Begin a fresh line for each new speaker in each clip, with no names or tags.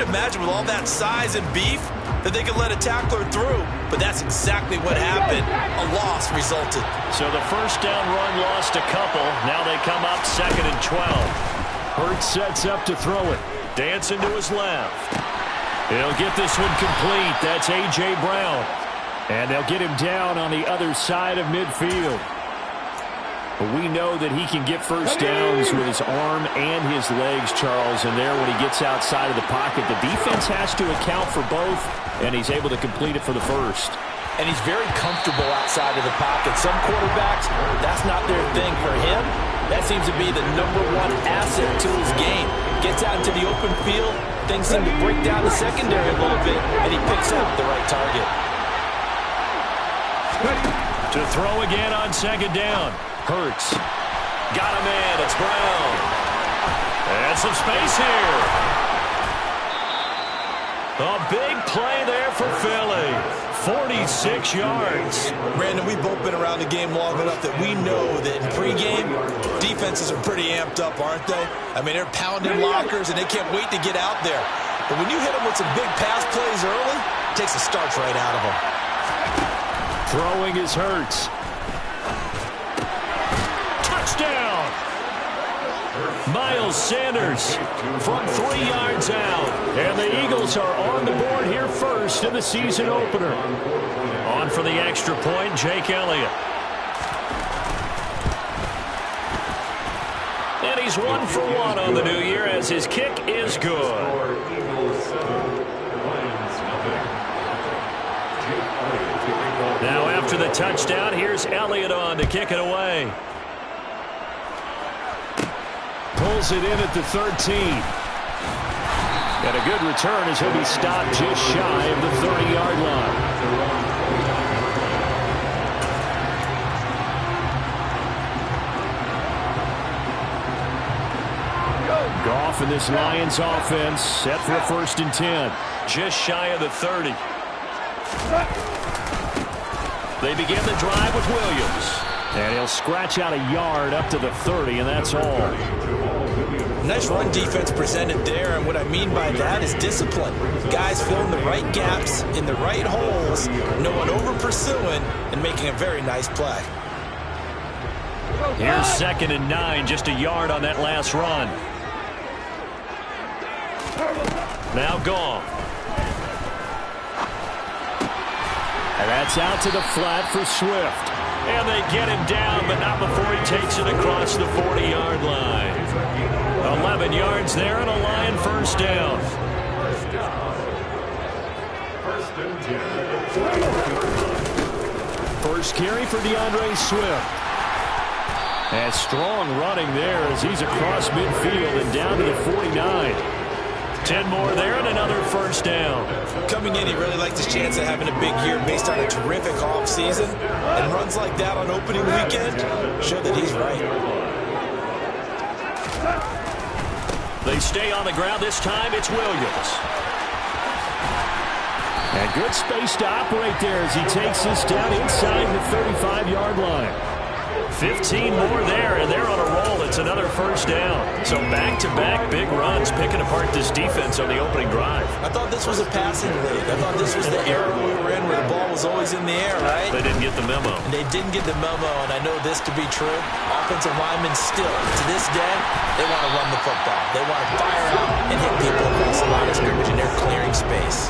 You'd imagine with all that size and beef that they could let a tackler through, but that's exactly what happened. A loss resulted.
So the first down run lost a couple. Now they come up 2nd and 12.
Hurts sets up to throw it.
Dancing to his left. He'll get this one complete. That's A.J. Brown.
And they'll get him down on the other side of midfield. But we know that he can get first downs with his arm and his legs, Charles. And there, when he gets outside of the pocket, the defense has to account for both, and he's able to complete it for the first.
And he's very comfortable outside of the pocket. Some quarterbacks, that's not their thing. For him, that seems to be the #1 asset to his game. Gets out into the open field, things seem to break down the secondary a little bit, and he picks out the right target.
To throw again on 2nd down. Hurts. Got him in. It's Brown. And some space here. A big play there for Philly. 46 yards.
Brandon, we've both been around the game long enough that we know that in pregame, defenses are pretty amped up, aren't they? I mean, they're pounding lockers, and they can't wait to get out there. But when you hit them with some big pass plays early, it takes the starch right out of them.
Throwing is Hurts.
Touchdown! Miles Sanders from 3 yards out.
And the Eagles are on the board here first in the season opener.
On for the extra point, Jake Elliott. And he's 1 for 1 on the new year as his kick is good. Now after the touchdown, here's Elliott on to kick it away.
Pulls it in at the 13. And a good return as he'll be stopped just shy of the 30-yard line. Goff and this Lions offense set for a 1st and 10.
Just shy of the 30. They begin the drive with Williams.
And he'll scratch out a yard up to the 30, and that's all.
Nice run defense presented there, and what I mean by that is discipline. Guys filling the right gaps in the right holes, no one over-pursuing, and making a very nice play.
Here's 2nd and 9, just a yard on that last run. Now Goff.
And that's out to the flat for Swift.
And they get him down, but not before he takes it across the 40-yard line. 11 yards there and a Lion first down.
First carry for DeAndre Swift. And strong running there as he's across midfield and down to the 49.
10 more there and another first down.
Coming in, he really liked his chance of having a big year based on a terrific offseason. And runs like that on opening weekend show that he's right.
They stay on the ground. This time it's Williams.
And good space to operate there as he takes this down inside the 35-yard line.
15 more there, and they're on a roll. It's another first down. So back-to-back big runs, picking apart this defense on the opening drive.
I thought this was a passing league. I thought this was the era we were in where the ball was always in the air, right?
They didn't get the memo.
And they didn't get the memo, and I know this to be true. Offensive linemen still, to this day, they want to run the football. They want to fire out and hit people across the line of scrimmage, and they're clearing space.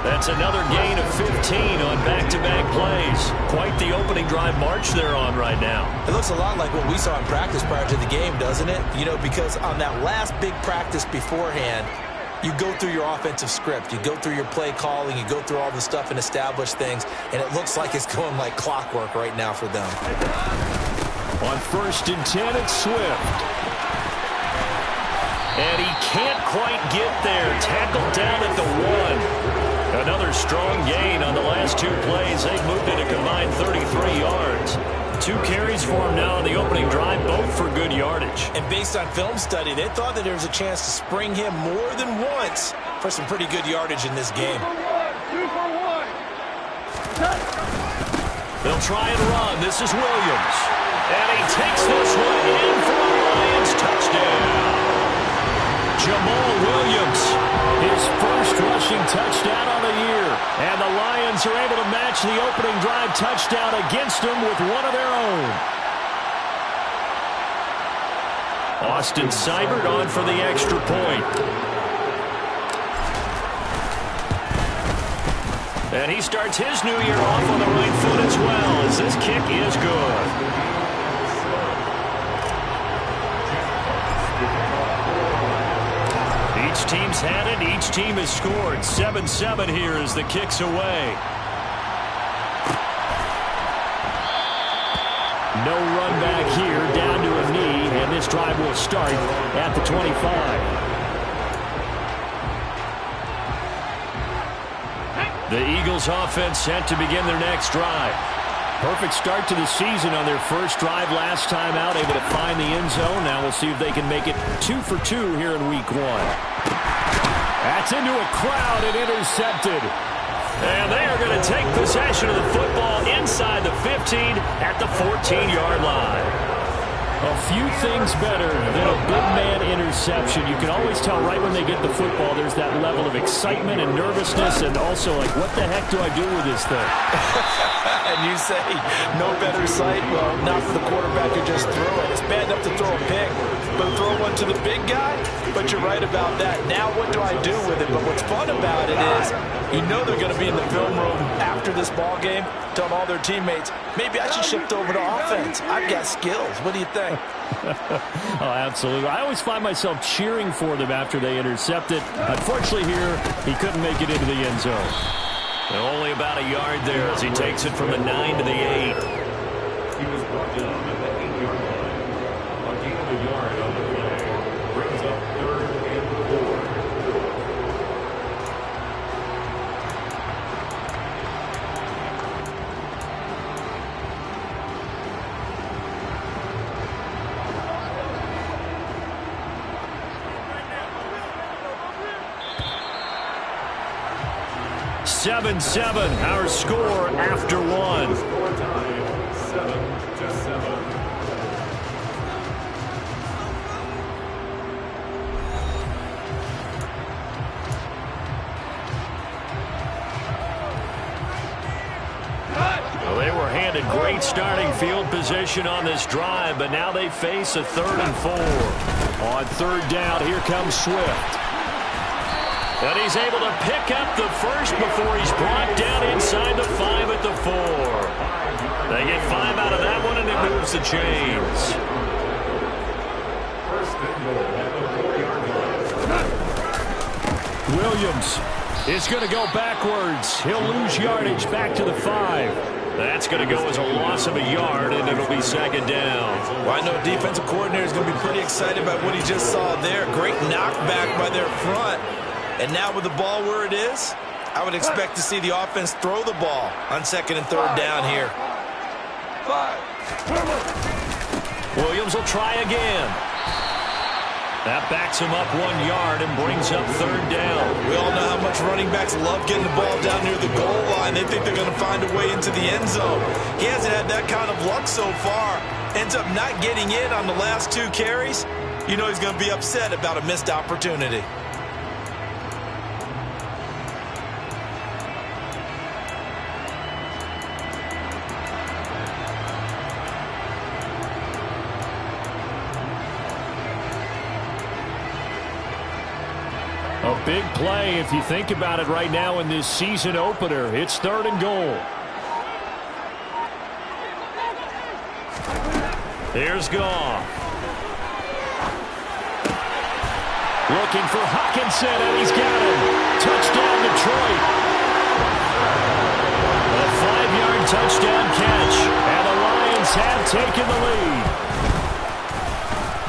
That's another gain of 15 on back-to-back plays. Quite the opening drive march they're on right now.
It looks a lot like what we saw in practice prior to the game, doesn't it? You know, because on that last big practice beforehand, you go through your offensive script. You go through your play calling. You go through all the stuff and establish things. And it looks like it's going like clockwork right now for them.
On 1st and 10, it's Swift.
And he can't quite get there. Tackled down at the 1. Another strong gain on the last 2 plays. They've moved it a combined 33 yards. 2 carries for him now on the opening drive, both for good yardage.
And based on film study, they thought that there was a chance to spring him more than once for some pretty good yardage in this game.
They'll try and run. This is Williams. And he takes this one in for a Lions touchdown. Jamal Williams,
his first the opening drive touchdown against them with one of their own. Austin Seibert on for the extra point. And he starts his new year off on the right foot as well, as this kick is good. Each team's had it. Each team has scored. 7-7 here as the kick's away. No run back here, down to a knee, and this drive will start at the 25. The Eagles offense set to begin their next drive. Perfect start to the season on their first drive last time out, able to find the end zone. Now we'll see if they can make it 2 for 2 here in week 1. That's into a crowd and intercepted. And they are going to take possession of the football inside the 15 at the 14-yard line. A few things better than a big man interception. You can always tell right when they get the football, there's that level of excitement and nervousness, and also like, what the heck do I do with this thing?
And you say, no better sight? Well, not for the quarterback who just threw it. It's bad enough to throw a pick, but throw one to the big guy? But you're right about that. Now what do I do with it? But what's fun about it is, you know they're going to be in the film room after this ball game, telling all their teammates, maybe I should shift over to offense. I've got skills. What do you think?
Oh, absolutely. I always find myself cheering for them after they intercept it. Unfortunately here, he couldn't make it into the end zone.
And only about a yard there as he takes it from the 9 to the 8.
He was brought down at the 8-yard line. A gain of a yard on the play brings up 3rd and 4.
Seven, our score after 1.
Score time 7-7.
Well, they were handed great starting field position on this drive, but now they face a 3rd and 4.
On 3rd down, here comes Swift.
And he's able to pick up the first before he's brought down inside the 5 at the 4. They get 5 out of that one, and it moves the chains.
Williams is going to go backwards. He'll lose yardage back to the 5.
That's going to go as a loss of a yard, and it'll be 2nd down.
Well, I know defensive coordinator is going to be pretty excited about what he just saw there. Great knockback by their front. And now with the ball where it is, I would expect to see the offense throw the ball on 2nd and 3rd down here.
Williams will try again. That backs him up 1 yard and brings up 3rd down.
We all know how much running backs love getting the ball down near the goal line. They think they're going to find a way into the end zone. He hasn't had that kind of luck so far. Ends up not getting in on the last 2 carries. You know he's going to be upset about a missed opportunity.
A big play if you think about it right now in this season opener. It's 3rd and goal.
Here's Goff.
Looking for Hockenson, and he's got him. Touchdown, Detroit.
A 5-yard touchdown catch.
And the Lions have taken the lead.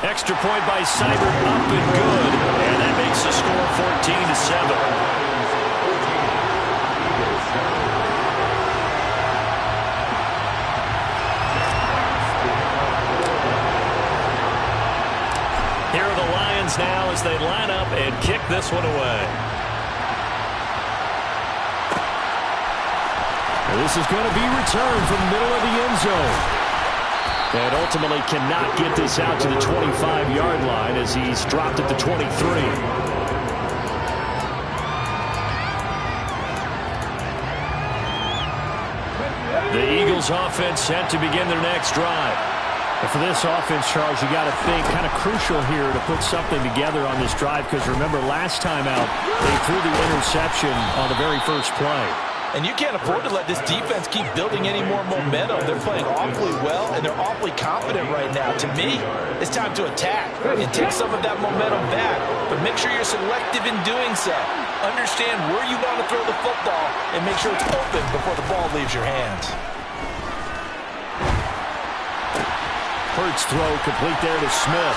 Extra point by Seibert, up and good. And that makes the score 14-7. Here are the Lions now as they line up and kick this one away.
This is going to be returned from the middle of the end zone. And ultimately cannot get this out to the 25-yard line as he's dropped at the 23.
The Eagles offense set to begin their next drive.
And for this offense, Charles, you got to think kind of crucial here to put something together on this drive, because remember last time out they threw the interception on the very first play.
And you can't afford to let this defense keep building any more momentum. They're playing awfully well, and they're awfully confident right now. To me, it's time to attack and take some of that momentum back. But make sure you're selective in doing so. Understand where you want to throw the football and make sure it's open before the ball leaves your hands.
Hurts throw complete there to Smith.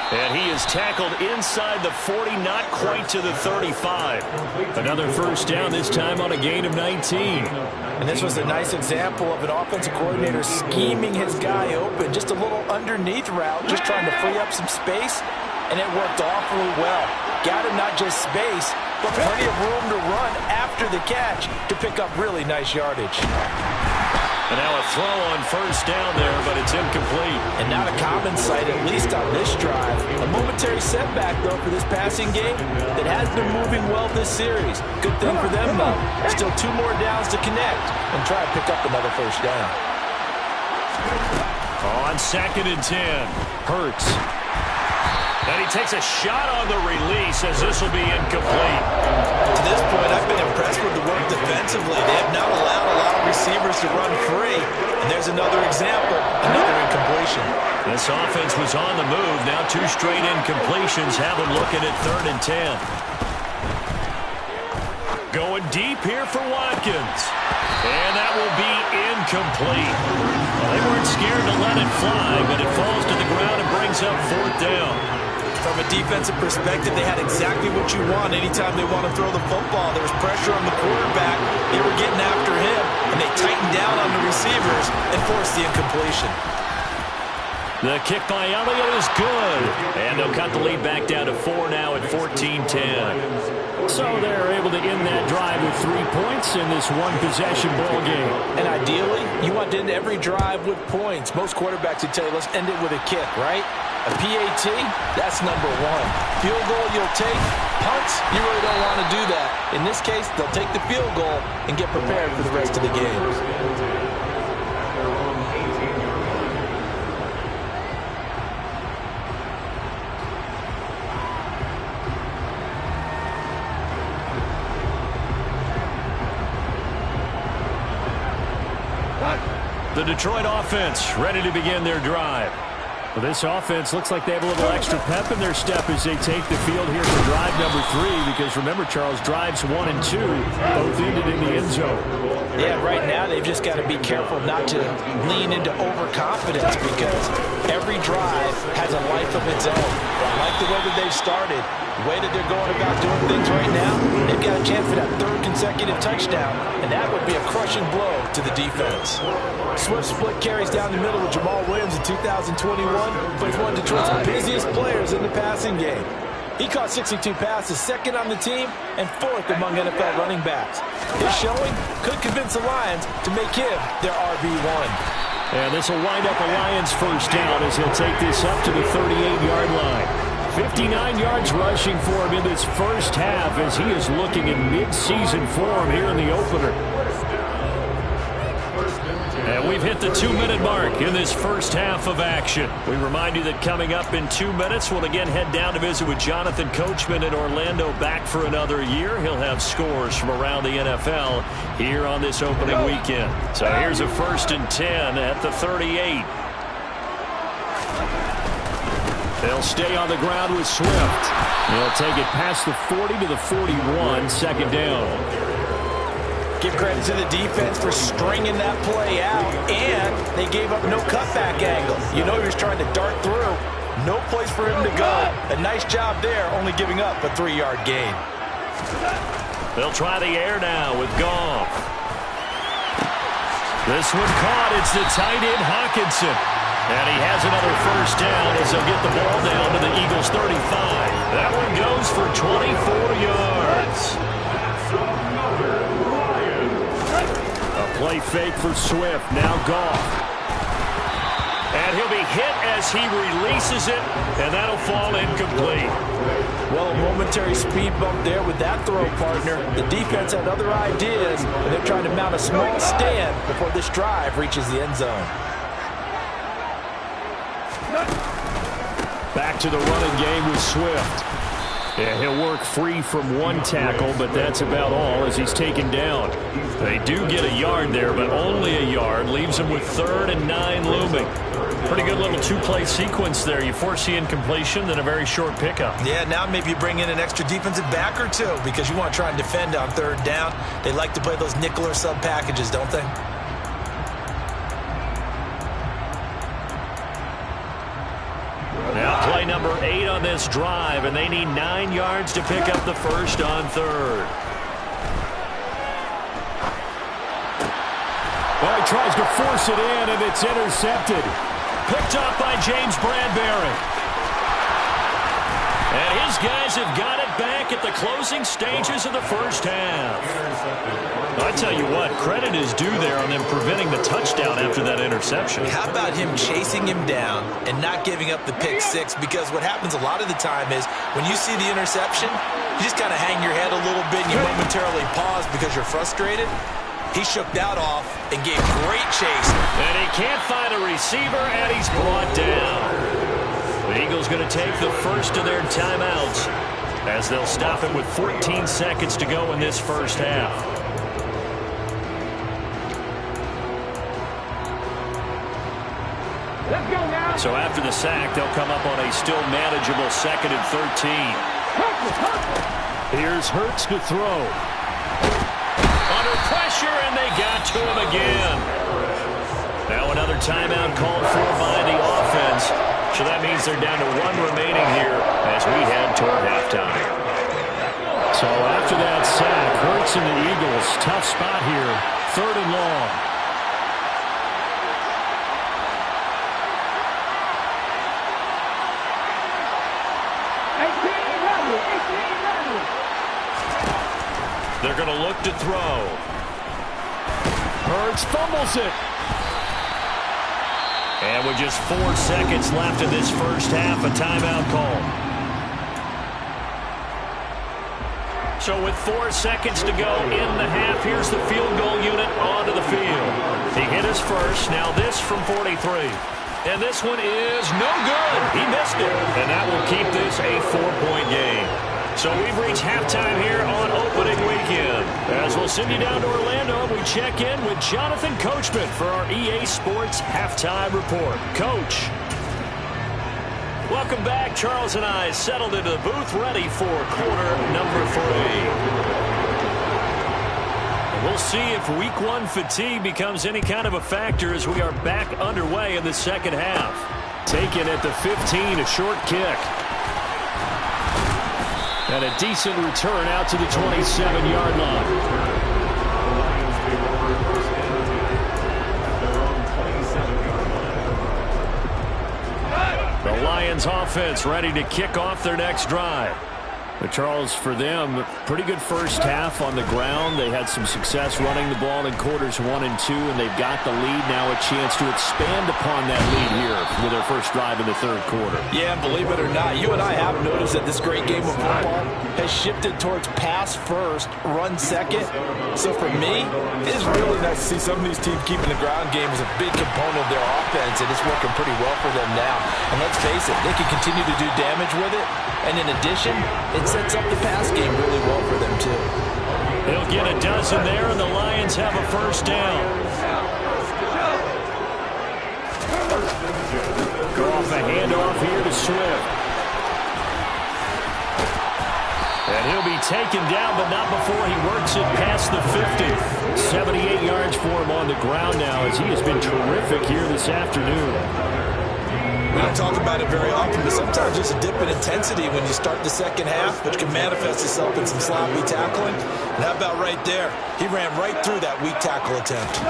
And he is tackled inside the 40, not quite to the 35.
Another first down, this time on a gain of 19.
And this was a nice example of an offensive coordinator scheming his guy open. Just a little underneath route, just trying to free up some space, and it worked awfully well. Got him not just space, but plenty of room to run after the catch to pick up really nice yardage.
And now a throw on first down there, but it's incomplete.
And not a common sight, at least on this drive. A momentary setback, though, for this passing game that has been moving well this series. Good thing for them, though. Still 2 more downs to connect and try to pick up another first down.
On 2nd and 10, Hurts. And he takes a shot on the release as this will be incomplete.
To this point, I've been impressed with the work defensively. They have not allowed a lot of receivers to run free. And there's another example, another incompletion.
This offense was on the move. Now 2 straight incompletions have them looking at 3rd and 10. Going deep here for Watkins. And that will be incomplete. Well, they weren't scared to let it fly, but it falls to the ground and brings up 4th down.
From a defensive perspective, they had exactly what you want anytime they want to throw the football. There was pressure on the quarterback. They were getting after him, and they tightened down on the receivers and forced the incompletion.
The kick by Elliott is good. And they'll cut the lead back down to 4 now at 14-10.
So they're able to end that drive with 3 points in this one-possession ball game.
And ideally, you want to end every drive with points. Most quarterbacks would tell you, let's end it with a kick, right? A PAT, that's number 1. Field goal you'll take. Punts, you really don't want to do that. In this case, they'll take the field goal and get prepared for the rest of the game.
The Detroit offense ready to begin their drive.
Well, this offense looks like they have a little extra pep in their step as they take the field here for drive number 3, because remember, Charles, drives 1 and 2 both ended in the end zone.
Yeah, right now they've just got to be careful not to lean into overconfidence, because every drive has a life of its own. I like the way that they've started, the way that they're going about doing things right now. They've got a chance for that 3rd consecutive touchdown, and that would be a crushing blow to the defense. Swift split carries down the middle with Jamal Williams in 2021, but he's one of Detroit's busiest players in the passing game. He caught 62 passes, 2nd on the team, and 4th among NFL running backs. His showing could convince the Lions to make him their RB1.
And this will wind up a Lions first down as he'll take this up to the 38-yard line. 59 yards rushing for him in this first half as he is looking in mid-season form here in the opener.
And we've hit the 2-minute mark in this first half of action. We remind you that coming up in 2 minutes, we'll again head down to visit with Jonathan Coachman in Orlando, back for another year. He'll have scores from around the NFL here on this opening weekend. So here's a 1st and 10 at the 38.
They'll stay on the ground with Swift. They'll take it past the 40 to the 41, 2nd down.
Give credit to the defense for stringing that play out, and they gave up no cutback angle. You know he was trying to dart through. No place for him to go. A nice job there, only giving up a 3-yard gain.
They'll try the air now with Goff. This one caught. It's the tight end Hockenson. And he has another first down as they'll get the ball down to the Eagles' 35. That one goes for 24 yards.
A play fake for Swift. Now Goff.
And he'll be hit as he releases it, and that'll fall incomplete.
Well, a momentary speed bump there with that throw, partner. The defense had other ideas, and they're trying to mount a small stand before this drive reaches the end zone.
Back to the running game with Swift. Yeah, he'll work free from one tackle, but that's about all as he's taken down.
They do get a yard there, but only a yard. Leaves them with 3rd and 9 looming. Pretty good little two-play sequence there. You force the incompletion, then a very short pickup.
Yeah, now maybe you bring in an extra defensive back or two because you want to try and defend on 3rd down. They like to play those nickel or sub packages, don't they?
Now play number 8 on this drive, and they need 9 yards to pick up the first on 3rd.
Well, he tries to force it in, and it's intercepted.
Picked off by James Bradbury. And his guys have got it back at the closing stages of the first half. I tell you what, credit is due there on them preventing the touchdown after that interception.
How about him chasing him down and not giving up the pick six? Because what happens a lot of the time is when you see the interception, you just kind of hang your head a little bit and you momentarily pause because you're frustrated. He shook that off and gave great chase.
And he can't find a receiver, and he's brought down. The Eagles going to take the first of their timeouts as they'll stop it with 14 seconds to go in this first half. So after the sack, they'll come up on a still manageable 2nd and 13.
Here's Hurts to throw.
Under pressure, and they got to him again. Now another timeout called for by the offense. So that means they're down to 1 remaining here as we head toward halftime.
So after that sack, Hurts and the Eagles, tough spot here, 3rd and long.
They're going to look to throw.
Hurts fumbles it.
And with just 4 seconds left in this first half, a timeout call. So with 4 seconds to go in the half, here's the field goal unit onto the field. He hit his first. Now this from 43. And this one is no good. He missed it. And that will keep this a 4-point game. So we've reached halftime here on opening weekend. As we'll send you down to Orlando, we check in with Jonathan Coachman for our EA Sports Halftime Report. Coach. Welcome back. Charles and I settled into the booth ready for quarter number 3. We'll see if week 1 fatigue becomes any kind of a factor as we are back underway in the second half.
Taken at the 15, a short kick. And a decent return out to the 27-yard line.
The Lions offense ready to kick off their next drive.
But Charles, for them, pretty good first half on the ground. They had some success running the ball in quarters 1 and 2, and they've got the lead now, a chance to expand upon that lead here with their first drive in the 3rd quarter.
Yeah, believe it or not, you and I have noticed that this great game of football has shifted towards pass first, run second. So for me, it is really nice to see some of these teams keeping the ground game as a big component of their offense, and it's working pretty well for them now. And let's face it, they can continue to do damage with it. And in addition, it sets up the pass game really well for them, too.
They'll get a dozen there, and the Lions have a first down.
Go off a handoff here to Swift.
And he'll be taken down, but not before he works it past the 50.
78 yards for him on the ground now as he has been terrific here this afternoon.
We don't talk about it very often, but sometimes there's a dip in intensity when you start the second half, which can manifest itself in some sloppy tackling. And how about right there? He ran right through that weak tackle attempt.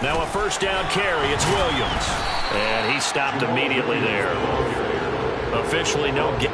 Now a first down carry. It's Williams. And he stopped immediately there. Officially no get.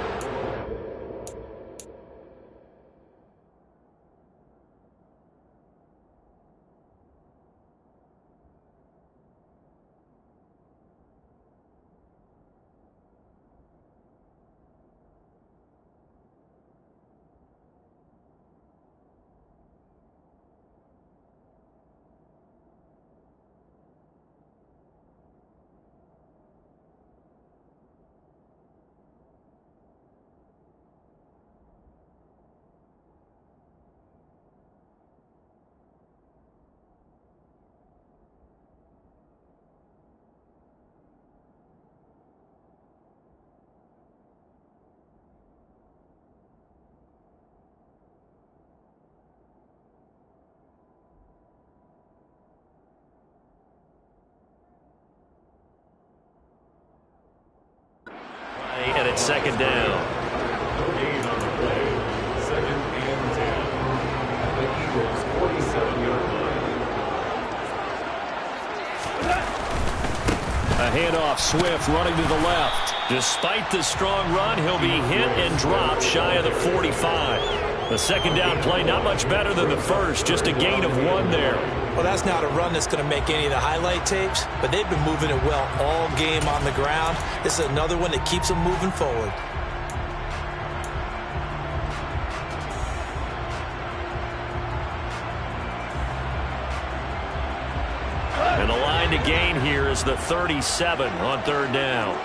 at second down.
No gain on the play. 2nd and 10. At the Eagles' 47-yard line.
A handoff, Swift running to the left.
Despite the strong run, he'll be hit and dropped shy of the 45. The second down play not much better than the first, just a gain of 1 there.
Well, that's not a run that's going to make any of the highlight tapes, but they've been moving it well all game on the ground. This is another one that keeps them moving forward.
And the line to gain here is the 37 on 3rd down.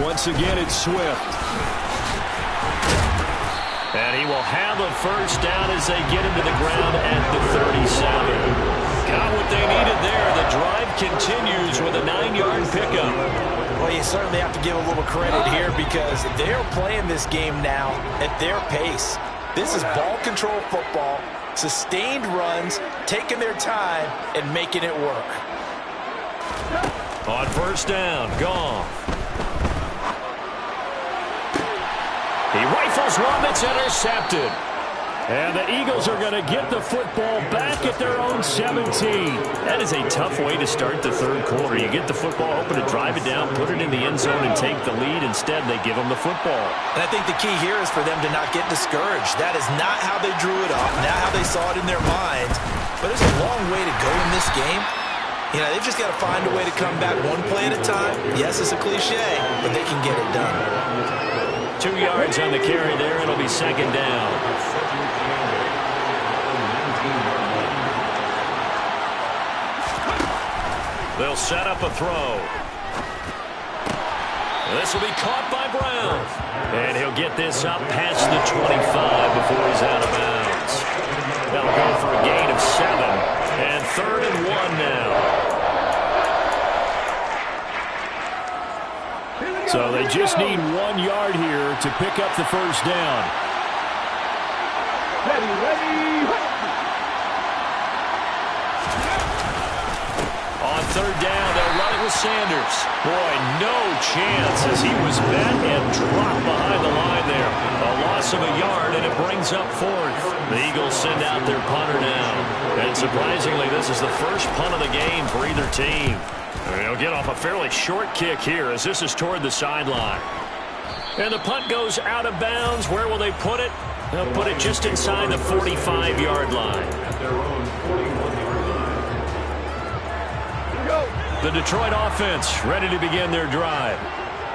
Once again, it's Swift.
And he will have a first down as they get into the ground at the 37. Got what they needed there. The drive continues with a 9-yard pickup.
Well, you certainly have to give a little credit here because they're playing this game now at their pace. This is ball control football, sustained runs, taking their time, and making it work.
On 1st down, Goff. He rifles one that's intercepted.
And the Eagles are going to get the football back at their own 17.
That is a tough way to start the 3rd quarter. You get the football open to drive it down, put it in the end zone, and take the lead. Instead, they give them the football.
And I think the key here is for them to not get discouraged. That is not how they drew it up, not how they saw it in their minds. But there's a long way to go in this game. You know, they've just got to find a way to come back one play at a time. Yes, it's a cliche, but they can get it done.
2 yards on the carry there. It'll be 2nd down. They'll set up a throw. This will be caught by Brown. And he'll get this up past the 25 before he's out of bounds. That'll go for a gain of 7. And 3rd and 1 now.
So they just need 1 yard here to pick up the first down.
On 3rd down, they'll run it with Sanders. Boy, no chance as he was met and dropped behind the line there. A loss of a yard, and it brings up 4th. The Eagles send out their punter now. And surprisingly, this is the first punt of the game for either team. They'll get off a fairly short kick here as this is toward the sideline. And the punt goes out of bounds. Where will they put it? They'll put it just inside the 45-yard line.
At their own 41-yard line.
The Detroit offense ready to begin their drive.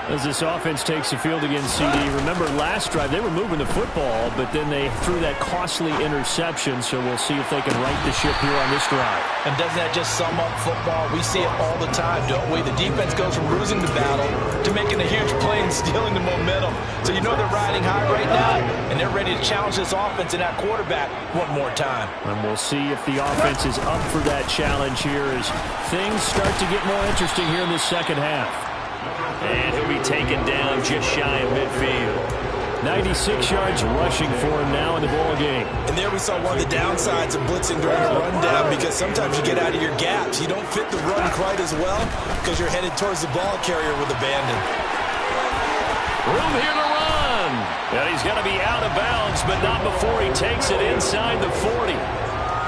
As this offense takes the field against CD, remember last drive they were moving the football, but then they threw that costly interception, so we'll see if they can right the ship here on this drive.
And doesn't that just sum up football? We see it all the time, don't we? The defense goes from losing the battle to making a huge play and stealing the momentum. So you know they're riding high right now, and they're ready to challenge this offense and that quarterback one more time.
And we'll see if the offense is up for that challenge here as things start to get more interesting here in this second half.
And he'll be taken down just shy of midfield.
96 yards rushing for him now in the ball game.
And there we saw one of the downsides of blitzing during the rundown because sometimes you get out of your gaps. You don't fit the run quite as well because you're headed towards the ball carrier with abandon.
Room here to run. And he's going to be out of bounds, but not before he takes it inside the 40.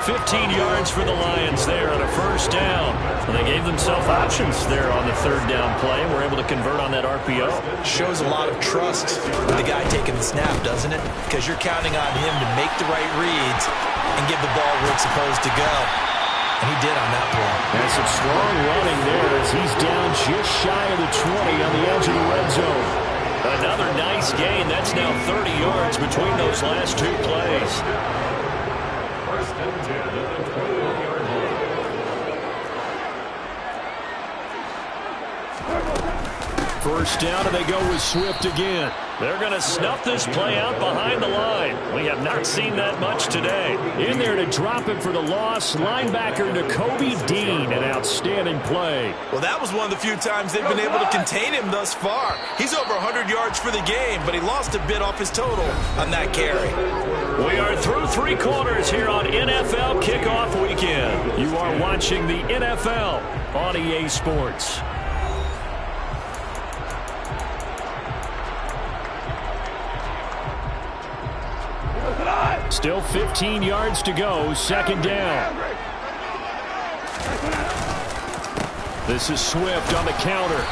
15 yards for the Lions there on a first down. And they gave themselves options there on the 3rd down play and were able to convert on that RPO.
Shows a lot of trust with the guy taking the snap, doesn't it? Because you're counting on him to make the right reads and give the ball where it's supposed to go. And he did on that play.
And some strong running there as he's down just shy of the 20 on the edge of the red zone.
Another nice gain. That's now 30 yards between those last 2 plays.
First and 10 at the 21-yard line.
First down, and they go with Swift again.
They're going to snuff this play out behind the line. We have not seen that much today.
In there to drop him for the loss, linebacker Nakobe Dean, an outstanding play.
Well, that was one of the few times they've been able to contain him thus far. He's over 100 yards for the game, but he lost a bit off his total on that carry.
We are through 3 quarters here on NFL Kickoff Weekend.
You are watching the NFL on EA Sports. Still 15 yards to go, second down. This is Swift on the counter.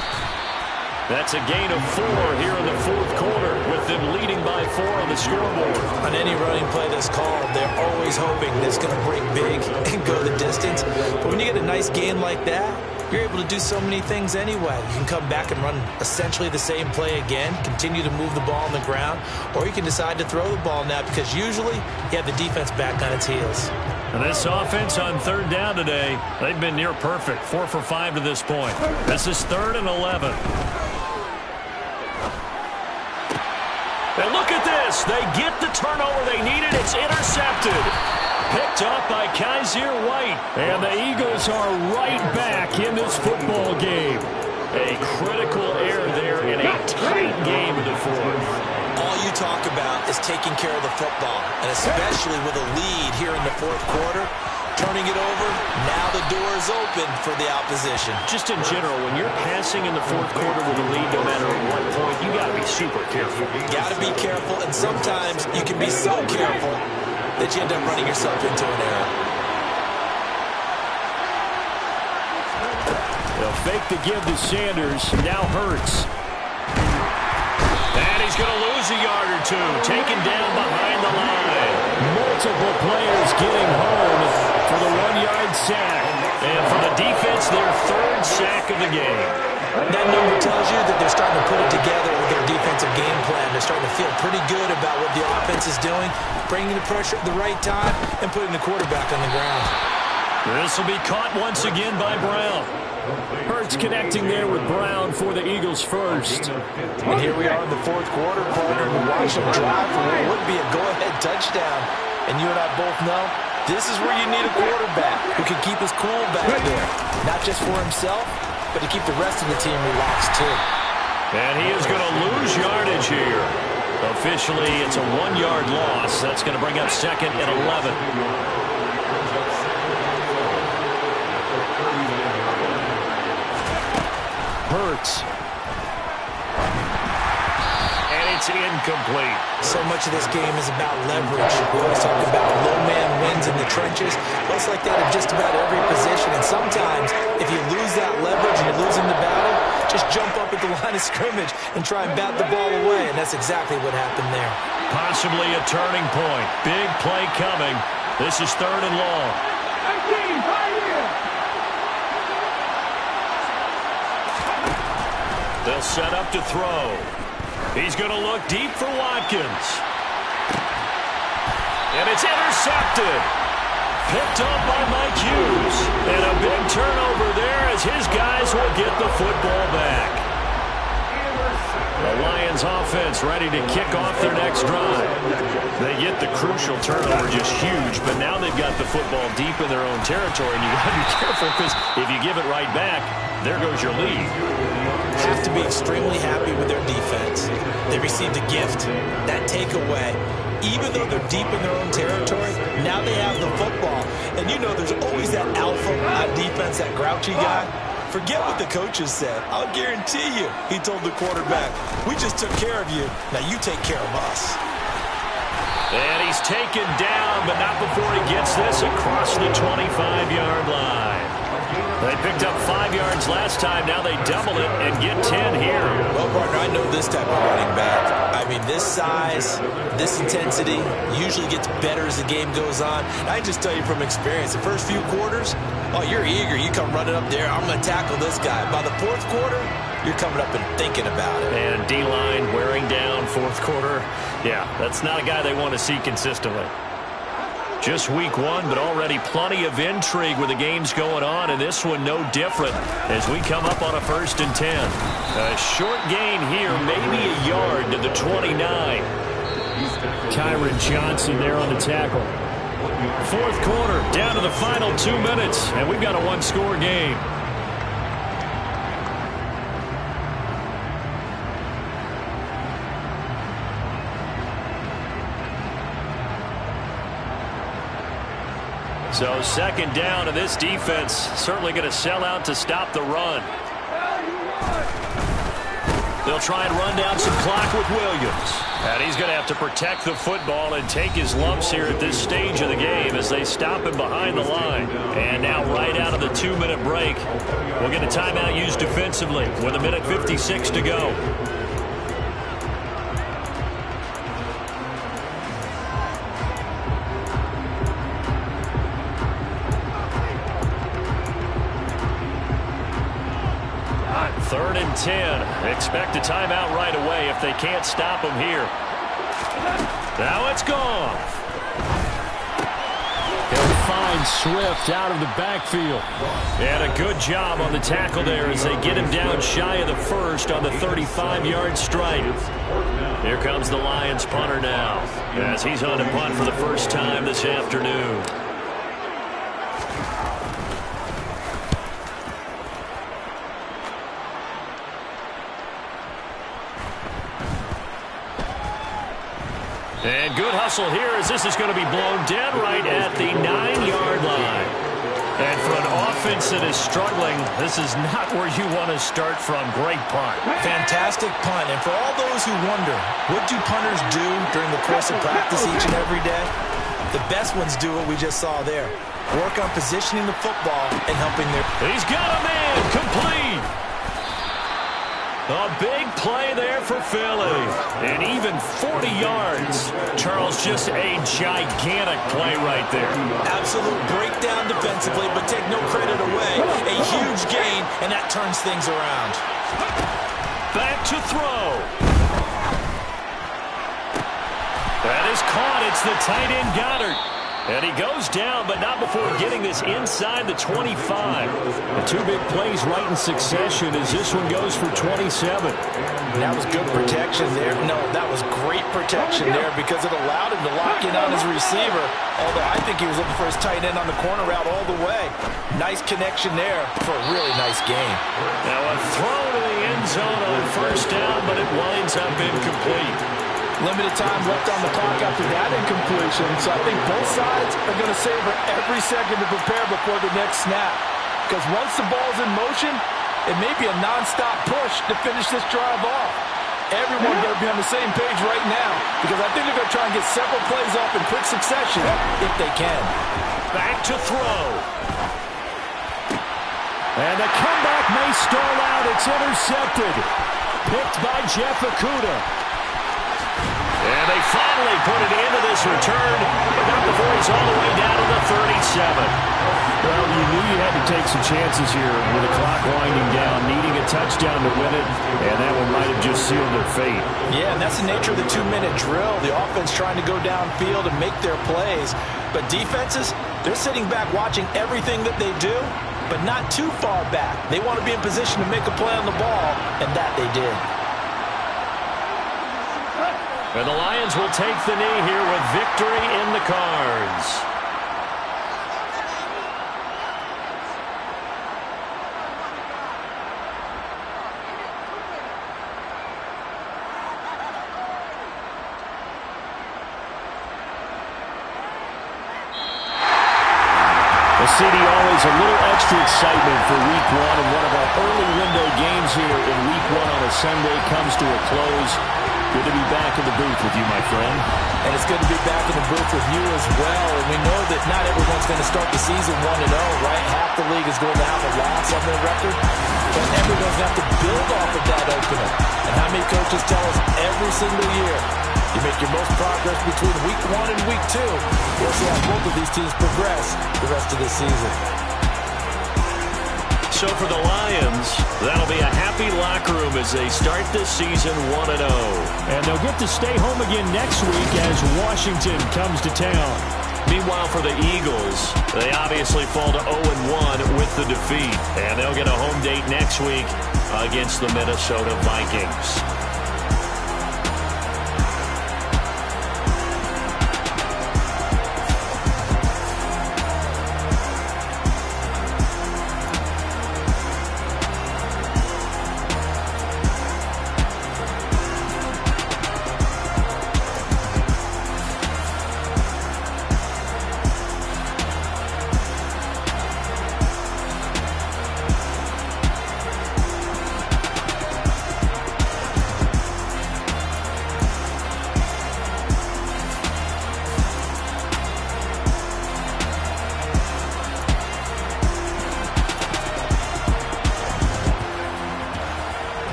That's a gain of 4 here in the fourth quarter, with them leading by 4 on the scoreboard.
On any running play that's called, they're always hoping that it's going to break big and go the distance. But when you get a nice gain like that, you're able to do so many things anyway. You can come back and run essentially the same play again, continue to move the ball on the ground, or you can decide to throw the ball now because usually you have the defense back on its heels.
And this offense on third down today, they've been near perfect. 4 for 5 to this point. This is 3rd and 11. And look at this. They get the turnover they needed. It's intercepted. Picked up by Kaiser White.
And the Eagles are right back in this football game.
A critical error there in a tight game in the fourth.
All you talk about is taking care of the football, and especially with a lead here in the fourth quarter, turning it over, now the door is open for the opposition.
Just in general, when you're passing in the fourth quarter with a lead, no matter at what point, you got to be super careful.
You got to be careful, and sometimes you can be so careful that you end up running yourself into an error.
They'll fake the give to Sanders. Now Hurts.
And he's going to lose a yard or 2. Taken down behind the line.
Multiple players getting home for the 1-yard sack.
And for the defense, their 3rd sack of the game.
That number tells you that they're starting to put it together with their defensive game plan. They're starting to feel pretty good about what the offense is doing, bringing the pressure at the right time, and putting the quarterback on the ground.
This will be caught once again by Brown.
Hurts connecting there with Brown for the Eagles first.
And here we are in the fourth quarter, partner, to watch them drive for what would be a go-ahead touchdown. And you and I both know this is where you need a quarterback who can keep his cool back there. Not just for himself, but to keep the rest of the team relaxed too.
And he is going to lose yardage here. Officially, it's a 1-yard loss. That's going to bring up 2nd and 11.
Hurts.
And it's incomplete.
So much of this game is about leverage. We always talk about low man wins in the trenches. Well, it's like that in just about every position. And sometimes, if you lose that leverage and you're losing the battle, just jump up at the line of scrimmage and try and bat the ball away. And that's exactly what happened there.
Possibly a turning point. Big play coming. This is 3rd and long. They'll set up to throw. He's going to look deep for Watkins. And it's intercepted. Picked up by Mike Hughes. And a big turnover there as his guys will get the football back. The Lions offense ready to kick off their next drive. They get the crucial turnover, just huge, but now they've got the football deep in their own territory, and you got to be careful because if you give it right back, there goes your lead.
Have to be extremely happy with their defense. They received a gift, that takeaway. Even though they're deep in their own territory, now they have the football. And you know there's always that alpha on defense, that grouchy guy. Forget what the coaches said. I'll guarantee you, he told the quarterback, we just took care of you. Now you take care of us.
And he's taken down, but not before he gets this across the 25-yard line. They picked up 5 yards last time. Now they double it and get 10 here.
Well, partner, I know this type of running back. I mean, this size, this intensity usually gets better as the game goes on. I just tell you from experience, the first few quarters, oh, you're eager. You come running up there. I'm going to tackle this guy. By the fourth quarter, you're coming up and thinking about it.
And D-line wearing down fourth quarter. Yeah, that's not a guy they want to see consistently. Just week one, but already plenty of intrigue with the games going on, and this one no different as we come up on a 1st and 10. A short gain here, maybe a yard to the 29.
Kyron Johnson there on the tackle.
4th quarter, down to the final 2 minutes, and we've got a 1-score game. So 2nd down, and this defense certainly going to sell out to stop the run. They'll try and run down some clock with Williams. And he's going to have to protect the football and take his lumps here at this stage of the game as they stop him behind the line. And now right out of the 2-minute break, we'll get a timeout used defensively with 1:56 to go. Third and 10. Expect a timeout right away if they can't stop him here. Now it's gone.
They'll find Swift out of the backfield.
And a good job on the tackle there as they get him down shy of the first on the 35-yard strike. Here comes the Lions punter now as he's on to punt for the first time this afternoon. And good hustle here as this is going to be blown dead right at the 9-yard line. And for an offense that is struggling, this is not where you want to start from. Great punt.
Fantastic punt. And for all those who wonder, what do punters do during the course of practice each and every day? The best ones do what we just saw there. Work on positioning the football and helping their...
He's got a man complete. A big play there for Philly. And even 40 yards. Charles, just a gigantic play right there.
Absolute breakdown defensively, but take no credit away. A huge gain, and that turns things around.
Back to throw. That is caught. It's the tight end Goddard. And he goes down, but not before getting this inside the 25.
The 2 big plays right in succession as this one goes for 27.
That was good protection there. No, that was great protection there because it allowed him to lock in on his receiver. Although I think he was looking for his tight end on the corner route all the way. Nice connection there for a really nice game.
Now a throw to the end zone on 1st down, but it winds up incomplete.
Limited time left on the clock after that incompletion, so I think both sides are going to savor every second to prepare before the next snap. Because once the ball's in motion, it may be a non-stop push to finish this drive off. Everyone better be on the same page right now, because I think they're going to try and get several plays off in quick succession if they can.
Back to throw.
And the comeback may stall out. It's intercepted. Picked by Jeff Okudah.
And they finally put it into this return, but not before he's all the way down to the 37.
Well, you knew you had to take some chances here with the clock winding down, needing a touchdown to win it, and that one might have just sealed their fate.
Yeah, and that's the nature of the 2-minute drill. The offense trying to go downfield and make their plays. But defenses, they're sitting back watching everything that they do, but not too far back. They want to be in position to make a play on the ball, and that they did.
And the Lions will take the knee here with victory in the cards.
CD, always a little extra excitement for Week 1, and one of our early window games here in Week 1 on a Sunday comes to a close. Good to be back in the booth with you, my friend.
And it's good to be back in the booth with you as well. And we know that not everyone's going to start the season 1-0, right? Half the league is going to have a loss on their record. But everyone's going to have to build off of that opener. And how many coaches tell us every single year, you make your most progress between Week 1 and Week 2. We'll see how both of these teams progress the rest of this season.
So for the Lions, that'll be a happy locker room as they start this season 1-0.
And they'll get to stay home again next week as Washington comes to town.
Meanwhile, for the Eagles, they obviously fall to 0-1 with the defeat. And they'll get a home date next week against the Minnesota Vikings.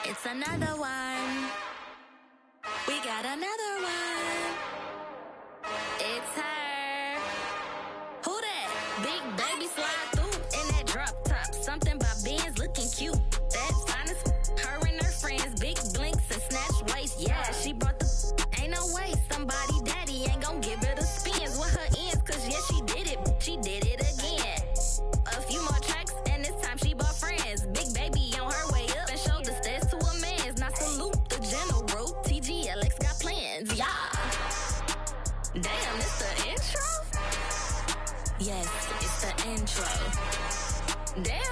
It's another one. We got another one. It's her. Who that? Big baby slide through in that drop top. Something about Benz looking cute. That's honest. Her and her friends, big blinks and snatch waist. Yeah, she brought the. Ain't no way somebody daddy ain't gon' give her the spins with her ends. Cause yeah, she did it. She did it again. A few more tracks and this time she bought friends. Big baby on her way up and showed the stairs to a man's. Now salute the general. TGLX got plans. Yeah. Damn, it's the intro? Yes, it's the intro. Damn.